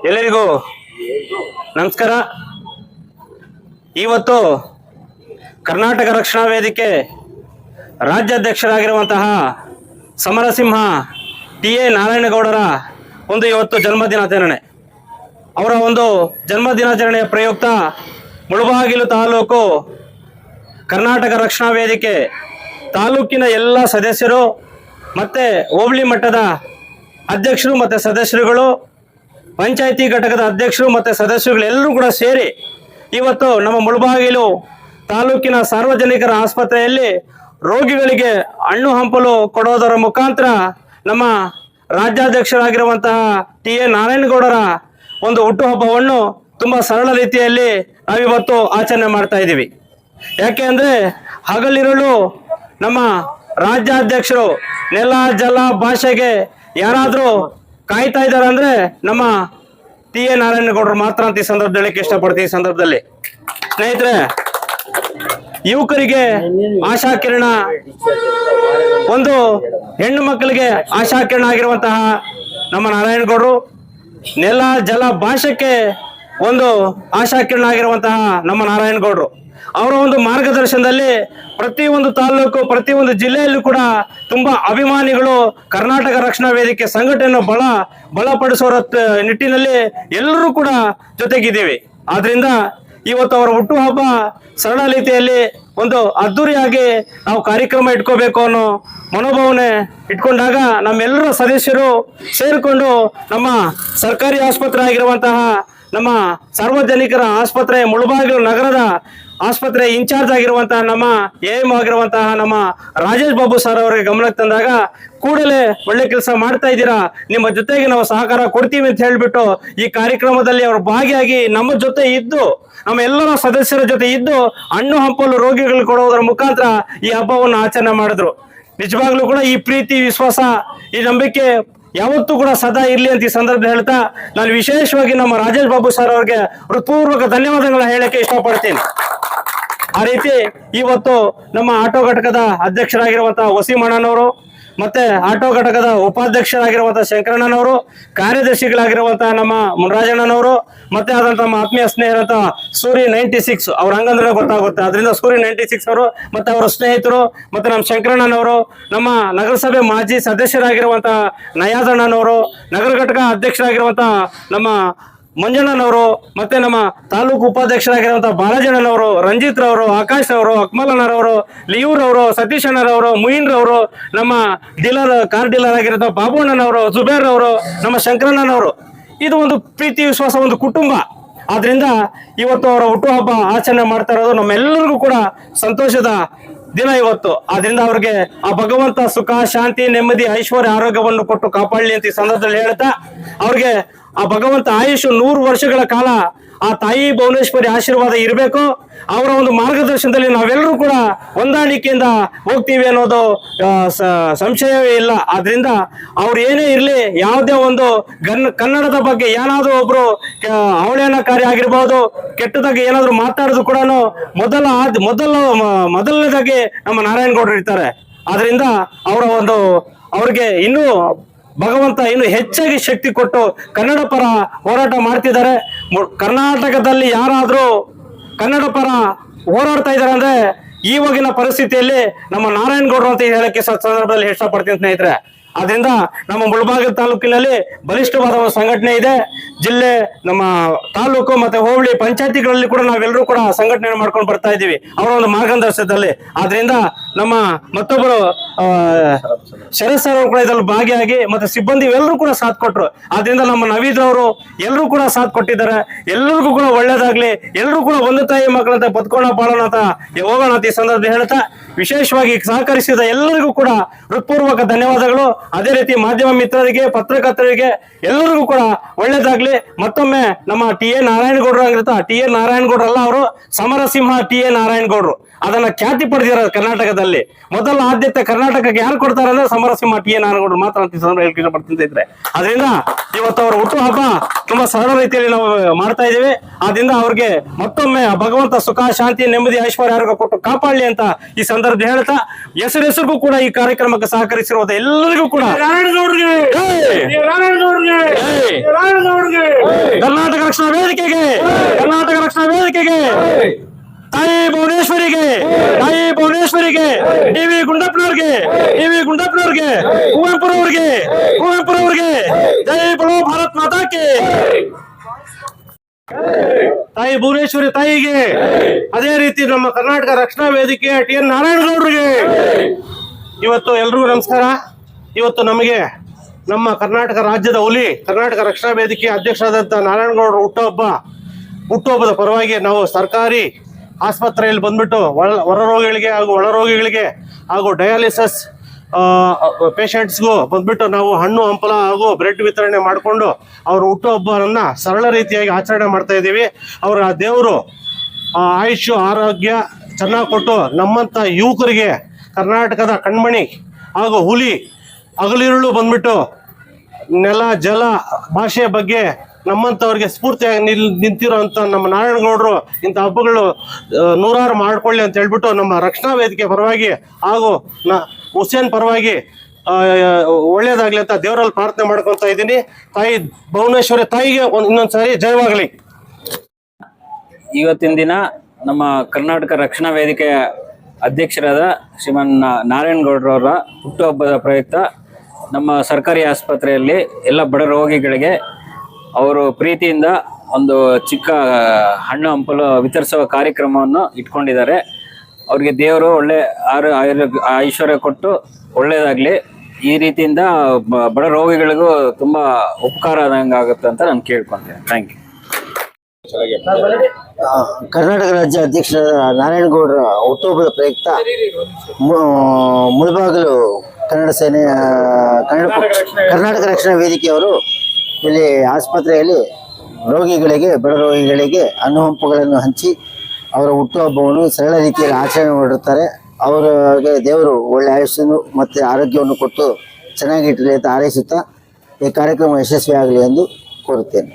ಎಲ್ಲರಿಗೂ ನಮಸ್ಕಾರ. ಇವತ್ತು ಕರ್ನಾಟಕ ರಕ್ಷಣಾ ವೇದಿಕೆ ರಾಜ್ಯಾಧ್ಯಕ್ಷರಾಗಿರುವಂತಹ ಸಮರಸಿಂಹ ಟಿ.ಎ. ನಾರಾಯಣಗೌಡರ ಇವತ್ತು ಜನ್ಮದಿನಾಚರಣೆ. ಅವರ ಜನ್ಮದಿನಾಚರಣೆಯ ಪ್ರಯುಕ್ತ ಮುಳಬಾಗಿಲು ತಾಲೂಕು ಕರ್ನಾಟಕ ರಕ್ಷಣಾ ವೇದಿಕೆ ತಾಲೂಕಿನ ಎಲ್ಲ ಸದಸ್ಯರು ಮತ್ತು ಹೋಬಳಿ ಮಟ್ಟದ ಅಧ್ಯಕ್ಷರು ಮತ್ತು ಸದಸ್ಯರುಗಳು, ಪಂಚಾಯಿತಿ ಘಟಕದ ಅಧ್ಯಕ್ಷರು ಮತ್ತು ಸದಸ್ಯರುಗಳೆಲ್ಲರೂ ಕೂಡ ಸೇರಿ ಇವತ್ತು ನಮ್ಮ ಮುಳಬಾಗಿಲು ತಾಲೂಕಿನ ಸಾರ್ವಜನಿಕರ ಆಸ್ಪತ್ರೆಯಲ್ಲಿ ರೋಗಿಗಳಿಗೆ ಹಣ್ಣು ಹಂಪಲು ಕೊಡೋದರ ಮುಖಾಂತರ ನಮ್ಮ ರಾಜ್ಯಾಧ್ಯಕ್ಷರಾಗಿರುವಂತಹ ಟಿ.ಎ. ನಾರಾಯಣಗೌಡರ ಹುಟ್ಟುಹಬ್ಬವನ್ನು ತುಂಬ ಸರಳ ರೀತಿಯಲ್ಲಿ ನಾವಿವತ್ತು ಆಚರಣೆ ಮಾಡ್ತಾ ಇದ್ದೀವಿ. ಯಾಕೆ ಅಂದರೆ ಹಗಲಿರುಳು ನಮ್ಮ ರಾಜ್ಯಾಧ್ಯಕ್ಷರು ನೆಲ ಜಲ ಭಾಷೆಗೆ ಯಾರಾದರೂ ಕಾಯ್ತಾ ಇದ್ದಾರೆ ಅಂದರೆ ನಮ್ಮ ಟಿ.ಎ. ನಾರಾಯಣಗೌಡರು ಮಾತ್ರ ಅಂತ ಈ ಸಂದರ್ಭದಲ್ಲಿ ಹೇಳಕ್ಕೆ ಇಷ್ಟಪಡ್ತೀನಿ. ಈ ಸಂದರ್ಭದಲ್ಲಿ ಸ್ನೇಹಿತರೆ, ಯುವಕರಿಗೆ ಆಶಾಕಿರಣ, ಹೆಣ್ಣು ಮಕ್ಕಳಿಗೆ ಆಶಾಕಿರಣ ಆಗಿರುವಂತಹ ನಮ್ಮ ನಾರಾಯಣಗೌಡರು, ನೆಲ ಜಲ ಭಾಷೆಗೆ ಆಶಾಕಿರಣ ಆಗಿರುವಂತಹ ನಮ್ಮ ನಾರಾಯಣಗೌಡರು ಅವರ ಮಾರ್ಗದರ್ಶನದಲ್ಲಿ ಪ್ರತಿಯೊಂದು ತಾಲೂಕು, ಪ್ರತಿಯೊಂದು ಜಿಲ್ಲೆಯಲ್ಲೂ ಕೂಡ ತುಂಬಾ ಅಭಿಮಾನಿಗಳು ಕರ್ನಾಟಕ ರಕ್ಷಣಾ ವೇದಿಕೆ ಸಂಘಟನೆಯನ್ನು ಬಲಪಡಿಸೋ ನಿಟ್ಟಿನಲ್ಲಿ ಎಲ್ಲರೂ ಕೂಡ ಜೊತೆಗಿದ್ದೀವಿ. ಆದ್ರಿಂದ ಇವತ್ತು ಅವರ ಹುಟ್ಟುಹಬ್ಬ ಸರಳ ರೀತಿಯಲ್ಲಿ ಅದ್ದೂರಿಯಾಗಿ ನಾವು ಕಾರ್ಯಕ್ರಮ ಇಟ್ಕೋಬೇಕು ಅನ್ನೋ ಮನೋಭಾವನೆ ಇಟ್ಕೊಂಡಾಗ ನಮ್ಮೆಲ್ಲರ ಸದಸ್ಯರು ಸೇರಿಕೊಂಡು ನಮ್ಮ ಸರ್ಕಾರಿ ಆಸ್ಪತ್ರೆ ಆಗಿರುವಂತಹ ನಮ್ಮ ಸಾರ್ವಜನಿಕರ ಆಸ್ಪತ್ರೆ ಮುಳಬಾಗಿಲು ನಗರದ ಆಸ್ಪತ್ರೆ ಇನ್ಚಾರ್ಜ್ ಆಗಿರುವಂತಹ ನಮ್ಮ ಎಎಂ ಆಗಿರುವಂತಹ ನಮ್ಮ ರಾಜೇಶ್ ಬಾಬು ಸರ್ ಅವರಿಗೆ ಗಮನಕ್ಕೆ ತಂದಾಗ, ಕೂಡಲೇ ಒಳ್ಳೆ ಕೆಲಸ ಮಾಡ್ತಾ ಇದ್ದೀರಾ, ನಿಮ್ಮ ಜೊತೆಗೆ ನಾವು ಸಹಕಾರ ಕೊಡ್ತೀವಿ ಅಂತ ಹೇಳಿಬಿಟ್ಟು ಈ ಕಾರ್ಯಕ್ರಮದಲ್ಲಿ ಅವರು ಭಾಗಿಯಾಗಿ ನಮ್ಮ ಜೊತೆ ಇದ್ದು, ನಮ್ಮ ಎಲ್ಲರ ಸದಸ್ಯರ ಜೊತೆ ಇದ್ದು ಹಣ್ಣು ಹಂಪಲು ರೋಗಿಗಳು ಕೊಡುವುದರ ಮುಖಾಂತರ ಈ ಹಬ್ಬವನ್ನು ಆಚರಣೆ ಮಾಡಿದ್ರು. ನಿಜವಾಗ್ಲೂ ಕೂಡ ಈ ಪ್ರೀತಿ, ವಿಶ್ವಾಸ, ಈ ನಂಬಿಕೆ ಯಾವತ್ತೂ ಕೂಡ ಸದಾ ಇರ್ಲಿ ಅಂತ ಈ ಸಂದರ್ಭದಲ್ಲಿ ಹೇಳ್ತಾ, ನಾನು ವಿಶೇಷವಾಗಿ ನಮ್ಮ ರಾಜೇಶ್ ಬಾಬು ಸರ್ ಅವರಿಗೆ ಹೃತ್ಪೂರ್ವಕ ಧನ್ಯವಾದಗಳನ್ನ ಹೇಳಕ್ಕೆ ಇಷ್ಟಪಡ್ತೀನಿ. ಆ ರೀತಿ ಇವತ್ತು ನಮ್ಮ ಆಟೋ ಘಟಕದ ಅಧ್ಯಕ್ಷರಾಗಿರುವಂತಹ ವಸೀಮಣ್ಣನವರು, ಮತ್ತೆ ಆಟೋ ಘಟಕದ ಉಪಾಧ್ಯಕ್ಷರಾಗಿರುವಂತಹ ಶಂಕರಣ್ಣನವರು, ಕಾರ್ಯದರ್ಶಿಗಳಾಗಿರುವಂತಹ ನಮ್ಮ ಮುನರಾಜಣ್ಣನವರು, ಮತ್ತೆ ಆದಂತ ನಮ್ಮ ಆತ್ಮೀಯ ಸ್ನೇಹಿತ ಸೂರಿ 96 ಅವ್ರ ಹಂಗಂದ್ರೆ ಗೊತ್ತಾಗುತ್ತೆ, ಅದರಿಂದ ಸೂರಿ 96 ಅವರು, ಮತ್ತೆ ಅವರ ಸ್ನೇಹಿತರು, ಮತ್ತೆ ನಮ್ಮ ಶಂಕರಣ್ಣನವರು, ನಮ್ಮ ನಗರಸಭೆ ಮಾಜಿ ಸದಸ್ಯರಾಗಿರುವಂತಹ ನಯಾಜಣ್ಣನವರು, ನಗರ ಘಟಕ ಅಧ್ಯಕ್ಷರಾಗಿರುವಂತಹ ನಮ್ಮ ಮಂಜಣ್ಣನವರು, ಮತ್ತೆ ನಮ್ಮ ತಾಲೂಕು ಉಪಾಧ್ಯಕ್ಷರಾಗಿರುವಂತಹ ಬಾಲಜಣ್ಣನವರು, ರಂಜಿತ್ ರವರು, ಆಕಾಶ್ ಅವರು, ಅಕ್ಮಲಣ್ಣರವರು, ಲಿಯೂರ್ ಅವರು, ಸತೀಶ್ ಅಣ್ಣರವರು, ಮುಯಿನ್ ರವರು, ನಮ್ಮ ಕಾರ್ ಡೀಲರ್ ಆಗಿರುವಂತಹ ಬಾಬುಣ್ಣನವರು, ಜುಬೇರ್ ಅವರು, ನಮ್ಮ ಶಂಕರಣ್ಣನವರು. ಇದು ಪ್ರೀತಿ, ವಿಶ್ವಾಸ, ಕುಟುಂಬ. ಆದ್ರಿಂದ ಇವತ್ತು ಅವರ ಹುಟ್ಟುಹಬ್ಬ ಆಚರಣೆ ಮಾಡ್ತಾ ಇರೋದು ನಮ್ಮೆಲ್ಲರಿಗೂ ಕೂಡ ಸಂತೋಷದ ದಿನ ಇವತ್ತು. ಆದ್ರಿಂದ ಅವ್ರಿಗೆ ಆ ಭಗವಂತ ಸುಖ, ಶಾಂತಿ, ನೆಮ್ಮದಿ, ಐಶ್ವರ್ಯ, ಆರೋಗ್ಯವನ್ನು ಕೊಟ್ಟು ಕಾಪಾಡಲಿ ಅಂತ ಈ ಸಂದರ್ಭದಲ್ಲಿ ಹೇಳ್ತಾ, ಅವ್ರಿಗೆ ಆ ಭಗವಂತ ಆಯುಷ್ 100 ವರ್ಷಗಳ ಕಾಲ ಆ ತಾಯಿ ಭುವನೇಶ್ವರಿ ಆಶೀರ್ವಾದ ಇರಬೇಕು. ಅವರ ಮಾರ್ಗದರ್ಶನದಲ್ಲಿ ನಾವೆಲ್ಲರೂ ಕೂಡ ಹೊಂದಾಣಿಕೆಯಿಂದ ಹೋಗ್ತೀವಿ ಅನ್ನೋದು ಸಂಶಯವೇ ಇಲ್ಲ. ಆದ್ರಿಂದ ಅವ್ರು ಏನೇ ಇರಲಿ, ಯಾವುದೇ ಕನ್ನಡದ ಬಗ್ಗೆ ಏನಾದರೂ ಒಬ್ರು ಅವಹೇಳನಕಾರಿ ಆಗಿರ್ಬೋದು, ಕೆಟ್ಟದಾಗಿ ಏನಾದ್ರು ಮಾತಾಡೋದು ಕೂಡ ಮೊದಲನೇದಾಗಿ ನಮ್ಮ ನಾರಾಯಣಗೌಡರು ಇರ್ತಾರೆ. ಆದ್ರಿಂದ ಅವರ ಅವ್ರಿಗೆ ಇನ್ನೂ ಭಗವಂತ ಇನ್ನು ಹೆಚ್ಚಾಗಿ ಶಕ್ತಿ ಕೊಟ್ಟು ಕನ್ನಡ ಪರ ಹೋರಾಟ ಮಾಡ್ತಿದ್ದಾರೆ. ಕರ್ನಾಟಕದಲ್ಲಿ ಯಾರಾದರೂ ಕನ್ನಡ ಪರ ಹೋರಾಡ್ತಾ ಇದ್ದಾರೆ ಅಂದ್ರೆ ಈವಾಗಿನ ಪರಿಸ್ಥಿತಿಯಲ್ಲಿ ನಮ್ಮ ನಾರಾಯಣಗೌಡರು ಅಂತ ಹೇಳಕ್ಕೆ ಸಂದರ್ಭದಲ್ಲಿ ಇಷ್ಟಪಡ್ತೀನಿ ಸ್ನೇಹಿತರೆ. ಆದ್ರಿಂದ ನಮ್ಮ ಮುಳಬಾಗಿಲು ತಾಲೂಕಿನಲ್ಲಿ ಬಲಿಷ್ಠವಾದ ಸಂಘಟನೆ ಇದೆ. ಜಿಲ್ಲೆ, ನಮ್ಮ ತಾಲೂಕು ಮತ್ತೆ ಹೋಬಳಿ ಪಂಚಾಯತಿಗಳಲ್ಲಿ ಕೂಡ ನಾವೆಲ್ಲರೂ ಕೂಡ ಸಂಘಟನೆ ಮಾಡ್ಕೊಂಡು ಬರ್ತಾ ಇದ್ದೀವಿ ಅವರ ಮಾರ್ಗದರ್ಶನದಲ್ಲಿ. ಆದ್ರಿಂದ ನಮ್ಮ ಮತ್ತೊಬ್ಬರು ಶರತ್ ಸರ್ ಅವರು ಕೂಡ ಇದರಲ್ಲಿ ಭಾಗಿಯಾಗಿ ಮತ್ತೆ ಸಿಬ್ಬಂದಿ ಎಲ್ಲರೂ ಕೂಡ ಸಾಥ್ ಕೊಟ್ರು. ಆದ್ರಿಂದ ನಮ್ಮ ನವೀದ್ ಅವರು ಎಲ್ಲರೂ ಕೂಡ ಸಾಥ್ ಕೊಟ್ಟಿದ್ದಾರೆ. ಎಲ್ಲರಿಗೂ ಕೂಡ ಒಳ್ಳೇದಾಗ್ಲಿ, ಎಲ್ಲರೂ ಕೂಡ ಒಂದು ತಾಯಿ ಮಕ್ಕಳಂತ ಬದುಕೋಣ ಬಾಳೋಣ ಅಂತ ಹೋಗೋಣ ಅಂತ ಈ ಸಂದರ್ಭದಲ್ಲಿ ಹೇಳ್ತಾ, ವಿಶೇಷವಾಗಿ ಸಹಕರಿಸಿದ ಎಲ್ಲರಿಗೂ ಕೂಡ ಹೃತ್ಪೂರ್ವಕ ಧನ್ಯವಾದಗಳು. ಅದೇ ರೀತಿ ಮಾಧ್ಯಮ ಮಿತ್ರರಿಗೆ, ಪತ್ರಕರ್ತರಿಗೆ ಎಲ್ಲರಿಗೂ ಕೂಡ ಒಳ್ಳೇದಾಗ್ಲಿ. ಮತ್ತೊಮ್ಮೆ ನಮ್ಮ ಟಿ.ಎ. ನಾರಾಯಣಗೌಡರು ಆಗಿರುತ್ತಾ, ಟಿ.ಎ. ನಾರಾಯಣಗೌಡರಲ್ಲ, ಅವರು ಸಮರಸಿಂಹ ಟಿ.ಎ. ನಾರಾಯಣಗೌಡರು. ಅದನ್ನ ಖ್ಯಾತಿ ಪಡೆದಿರೋದು ಕರ್ನಾಟಕದಲ್ಲಿ. ಮೊದಲ ಆದ್ಯತೆ ಕರ್ನಾಟಕಕ್ಕೆ ಯಾರು ಕೊಡ್ತಾರೆ ಅಂದ್ರೆ ಸಮರಸಿಂಹ ಟಿ.ಎ. ನಾರಾಯಣಗೌಡರು ಮಾತ್ರ ಅಂತ ಹೇಳ್ಕೊಂಡು ಬರ್ತಿದ್ದ ಇದ್ರೆ. ಅದರಿಂದ ಇವತ್ತು ಅವರ ಹುಟ್ಟುಹಬ್ಬ ತುಂಬಾ ಸರಳ ರೀತಿಯಲ್ಲಿ ನಾವು ಮಾಡ್ತಾ ಇದೀವಿ. ಆದ್ರಿಂದ ಅವ್ರಿಗೆ ಮತ್ತೊಮ್ಮೆ ಭಗವಂತ ಸುಖ, ಶಾಂತಿ, ನೆಮ್ಮದಿ, ಐಶ್ವರ್ಯ, ಆರೋಗ್ಯ ಕೊಟ್ಟು ಕಾಪಾಡಲಿ ಅಂತ ಈ ಸಂದರ್ಭದಲ್ಲಿ ಹೇಳ್ತಾ, ಹೆಸರಿಗೂ ಕೂಡ ಈ ಕಾರ್ಯಕ್ರಮಕ್ಕೆ ಸಹಕರಿಸಿರುವುದು ಎಲ್ಲರಿಗೂ ಕೂಡ ಕರ್ನಾಟಕ ರಕ್ಷಣಾ ವೇದಿಕೆಗೆ, ಕರ್ನಾಟಕ ರಕ್ಷಣಾ ವೇದಿಕೆಗೆ, ತಾಯಿ ಭುವನೇಶ್ವರಿಗೆ, ತಾಯಿ ಭುವನೇಶ್ವರಿಗೆ, ಡಿ.ವಿ. ಗುಂಡಪ್ಪನವ್ರಿಗೆ, ಡಿ.ವಿ. ಗುಂಡಪ್ಪನವ್ರಿಗೆ, ಕುವೆಂಪುರವ್ರಿಗೆ ಜೈ ಬೋಲೋ ಭಾರತ್ ಮಾತಾ ಕಿ. ತಾಯಿ ಭುವನೇಶ್ವರಿ ತಾಯಿಗೆ, ಅದೇ ರೀತಿ ನಮ್ಮ ಕರ್ನಾಟಕ ರಕ್ಷಣಾ ವೇದಿಕೆ ಟಿ.ಎನ್. ನಾರಾಯಣಗೌಡರಿಗೆ ಇವತ್ತು ಎಲ್ರಿಗೂ ನಮಸ್ಕಾರ. ಇವತ್ತು ನಮಗೆ ನಮ್ಮ ಕರ್ನಾಟಕ ರಾಜ್ಯದ ಹುಲಿ, ಕರ್ನಾಟಕ ರಕ್ಷಣಾ ವೇದಿಕೆ ಅಧ್ಯಕ್ಷರಾದಂಥ ನಾರಾಯಣಗೌಡರು ಹುಟ್ಟುಹಬ್ಬದ ಪರವಾಗಿ ನಾವು ಸರ್ಕಾರಿ ಆಸ್ಪತ್ರೆಯಲ್ಲಿ ಬಂದ್ಬಿಟ್ಟು ಹೊರ ರೋಗಿಗಳಿಗೆ ಹಾಗೂ ಒಳ ರೋಗಿಗಳಿಗೆ ಹಾಗೂ ಡಯಾಲಿಸಿಸ್ ಪೇಷಂಟ್ಸ್ಗೂ ಬಂದ್ಬಿಟ್ಟು ನಾವು ಹಣ್ಣು ಹಂಪಲ ಹಾಗೂ ಬ್ರೆಡ್ ವಿತರಣೆ ಮಾಡಿಕೊಂಡು ಅವ್ರ ಹುಟ್ಟುಹಬ್ಬವನ್ನು ಸರಳ ರೀತಿಯಾಗಿ ಆಚರಣೆ ಮಾಡ್ತಾ ಇದ್ದೀವಿ. ಅವರ ದೇವರು ಆಯುಷು ಆರೋಗ್ಯ ಚೆನ್ನಾಗಿ ಕೊಟ್ಟು ನಮ್ಮಂಥ ಯುವಕರಿಗೆ ಕರ್ನಾಟಕದ ಕಣ್ಮಣಿ ಹಾಗೂ ಹುಲಿ ಹಗಲಿರುಳು ಬಂದ್ಬಿಟ್ಟು ನೆಲ ಜಲ ಭಾಷೆಯ ಬಗ್ಗೆ ನಮ್ಮಂಥವ್ರಿಗೆ ಸ್ಫೂರ್ತಿಯಾಗಿ ನಿಂತಿರೋಂಥ ನಮ್ಮ ನಾರಾಯಣಗೌಡರು ಇಂಥ ಹಬ್ಬಗಳು ನೂರಾರು ಮಾಡ್ಕೊಳ್ಳಿ ಅಂತ ಹೇಳ್ಬಿಟ್ಟು ನಮ್ಮ ರಕ್ಷಣಾ ವೇದಿಕೆ ಪರವಾಗಿ ಹಾಗೂ ಹುಸೇನ್ ಪರವಾಗಿ ಒಳ್ಳೇದಾಗ್ಲಿ ಅಂತ ದೇವರಲ್ಲಿ ಪ್ರಾರ್ಥನೆ ಮಾಡ್ಕೊತಾ ಇದ್ದೀನಿ. ತಾಯಿ ಭುವನೇಶ್ವರಿ ತಾಯಿಗೆ ಇನ್ನೊಂದ್ಸಾರಿ ಜಯವಾಗಲಿ. ಇವತ್ತಿನ ದಿನ ನಮ್ಮ ಕರ್ನಾಟಕ ರಕ್ಷಣಾ ವೇದಿಕೆಯ ಅಧ್ಯಕ್ಷರಾದ ಶ್ರೀಮಾನ್ ನಾರಾಯಣಗೌಡರವರ ಹುಟ್ಟುಹಬ್ಬದ ಪ್ರಯುಕ್ತ ನಮ್ಮ ಸರ್ಕಾರಿ ಆಸ್ಪತ್ರೆಯಲ್ಲಿ ಎಲ್ಲ ಬಡ ರೋಗಿಗಳಿಗೆ ಅವರು ಪ್ರೀತಿಯಿಂದ ಒಂದು ಚಿಕ್ಕ ಹಣ್ಣು ಹಂಪಲು ವಿತರಿಸುವ ಕಾರ್ಯಕ್ರಮವನ್ನು ಇಟ್ಕೊಂಡಿದ್ದಾರೆ. ಅವ್ರಿಗೆ ದೇವರು ಒಳ್ಳೆ ಐಶ್ವರ್ಯ ಕೊಟ್ಟು ಒಳ್ಳೆಯದಾಗಲಿ. ಈ ರೀತಿಯಿಂದ ಬಡ ರೋಗಿಗಳಿಗೂ ತುಂಬ ಉಪಕಾರ ಆದಂಗೆ ಆಗುತ್ತೆ ಅಂತ ನಾನು ಕೇಳ್ಕೊತೀನಿ. Thank you. ಕರ್ನಾಟಕ ರಾಜ್ಯ ಅಧ್ಯಕ್ಷರಾದ ನಾರಾಯಣಗೌಡರ ಹುಟ್ಟುಹಬ್ಬದ ಪ್ರಯುಕ್ತ ಮುಳಬಾಗಿಲು ಕನ್ನಡ ಸೇನೆ ಕರ್ನಾಟಕ ರಕ್ಷಣಾ ವೇದಿಕೆಯವರು ಇಲ್ಲಿ ಆಸ್ಪತ್ರೆಯಲ್ಲಿ ರೋಗಿಗಳಿಗೆ, ಬಡ ರೋಗಿಗಳಿಗೆ ಹಣ್ಣು ಹಂಪುಗಳನ್ನು ಹಂಚಿ ಅವರ ಹುಟ್ಟುಹಬ್ಬವನ್ನು ಸರಳ ರೀತಿಯಲ್ಲಿ ಆಚರಣೆ ಮಾಡಿರುತ್ತಾರೆ. ಅವರಿಗೆ ದೇವರು ಒಳ್ಳೆ ಆಯುಷ್ಯನ್ನು ಮತ್ತು ಆರೋಗ್ಯವನ್ನು ಕೊಟ್ಟು ಚೆನ್ನಾಗಿಟ್ಟಲಿ ಅಂತ ಹಾರೈಸುತ್ತಾ ಈ ಕಾರ್ಯಕ್ರಮ ಯಶಸ್ವಿಯಾಗಲಿ ಎಂದು ಕೋರುತ್ತೇನೆ.